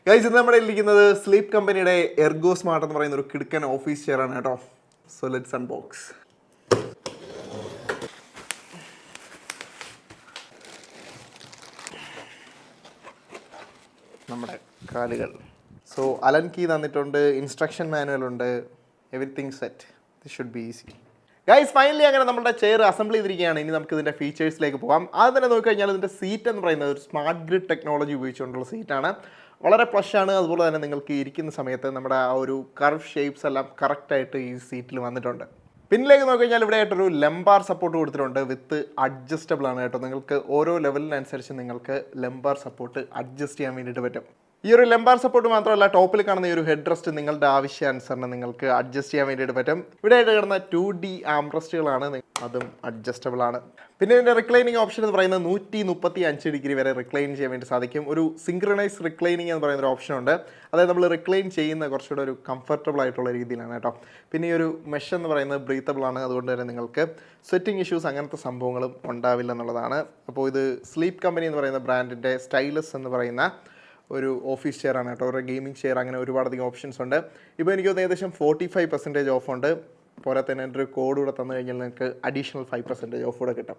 Guys, ഇന്ന് നമ്മുടെ ഇരിക്കുന്നത് സ്ലീപ്പ് കമ്പനിയുടെ എർഗോ സ്മാർട്ട് എന്ന് പറയുന്ന ഒരു കിടുക്കൻ ഓഫീസ് ചെയർ ആണ് കേട്ടോ. So let's unbox. നമ്മുടെ കാലുകൾ. സോ അലൻ കീ തന്നിട്ടുണ്ട്, ഇൻസ്ട്രക്ഷൻ മാനുവൽ ഉണ്ട്, everything set. This should be easy. Guys, finally അങ്ങനെ നമ്മുടെ ചെയർ അസംബിൾ ചെയ്തിരിക്കുകയാണ്. ഇനി നമുക്ക് ഇതിൻ്റെ ഫീച്ചേഴ്സിലേക്ക് പോകാം. ആദ്യം തന്നെ നോക്കിക്കഴിഞ്ഞാൽ ഇതിൻ്റെ സീറ്റ് എന്ന് പറയുന്നത് ഒരു സ്മാർട്ട് ഗ്രിഡ് ടെക്നോളജി ഉപയോഗിച്ചുകൊണ്ടുള്ള സീറ്റാണ്. വളരെ പ്ലഷാണ്. അതുപോലെ തന്നെ നിങ്ങൾക്ക് ഇരിക്കുന്ന സമയത്ത് നമ്മുടെ ആ ഒരു കർവ് ഷേപ്സ് എല്ലാം കറക്റ്റായിട്ട് ഈ സീറ്റിൽ വന്നിട്ടുണ്ട്. പിന്നിലേക്ക് നോക്കിക്കഴിഞ്ഞാൽ ഇവിടെ ആയിട്ടൊരു ലംബാർ സപ്പോർട്ട് കൊടുത്തിട്ടുണ്ട്. വിത്ത് അഡ്ജസ്റ്റബിൾ ആണ് കേട്ടോ. നിങ്ങൾക്ക് ഓരോ ലെവലിനനുസരിച്ച് നിങ്ങൾക്ക് ലംബാർ സപ്പോർട്ട് അഡ്ജസ്റ്റ് ചെയ്യാൻ വേണ്ടിയിട്ട് പറ്റും. ഈ ഒരു ലംബാർ സപ്പോർട്ട് മാത്രമല്ല, ടോപ്പിൽ കാണുന്ന ഈ ഒരു ഹെഡ് റെസ്റ്റ് നിങ്ങളുടെ ആവശ്യാനുസരണം നിങ്ങൾക്ക് അഡ്ജസ്റ്റ് ചെയ്യാൻ വേണ്ടിയിട്ട് പറ്റും. ഇവിടെ ആയിട്ട് കിടന്ന 2D ആംറസ്റ്റുകളാണ്, അതും അഡ്ജസ്റ്റബിൾ ആണ്. പിന്നെ ഇതിൻ്റെ റിക്ലൈനിങ് ഓപ്ഷൻ എന്ന് പറയുന്നത് 135 ഡിഗ്രി വരെ റിക്ലൈൻ ചെയ്യാൻ വേണ്ടി സാധിക്കും. ഒരു സിങ്ക്രണൈസ് റിക്ലൈനിങ് എന്ന് പറയുന്ന ഒരു ഓപ്ഷൻ ഉണ്ട്. അതായത് നമ്മൾ റിക്ലൈൻ ചെയ്യുന്ന കുറച്ചുകൂടെ ഒരു കംഫർട്ടബിൾ ആയിട്ടുള്ള രീതിയിലാണ് കേട്ടോ. പിന്നെ ഈ ഒരു മെഷ് എന്ന് പറയുന്നത് ബ്രീത്തബിൾ ആണ്. അതുകൊണ്ട് തന്നെ നിങ്ങൾക്ക് സ്വെറ്റിംഗ് ഇഷ്യൂസ് അങ്ങനത്തെ സംഭവങ്ങളും ഉണ്ടാവില്ല എന്നുള്ളതാണ്. അപ്പോൾ ഇത് സ്ലീപ്പ് കമ്പനി എന്ന് പറയുന്ന ബ്രാൻഡിൻ്റെ സ്റ്റൈലസ് എന്ന് പറയുന്ന ഒരു ഓഫീസ് ചെയർ ആണ് കേട്ടോ. ഒരു ഗെയിമിംഗ് ചെയർ, അങ്ങനെ ഒരുപാടധികം ഓപ്ഷൻസ് ഉണ്ട്. ഇപ്പോൾ എനിക്ക് ഏകദേശം 45% ഓഫ് ഉണ്ട്. പോരാ തന്നെ എൻ്റെ ഒരു കോഡ് കൂടെ തന്നു കഴിഞ്ഞാൽ നിങ്ങൾക്ക് അഡീഷണൽ 5% ഓഫ് കൂടെ കിട്ടും.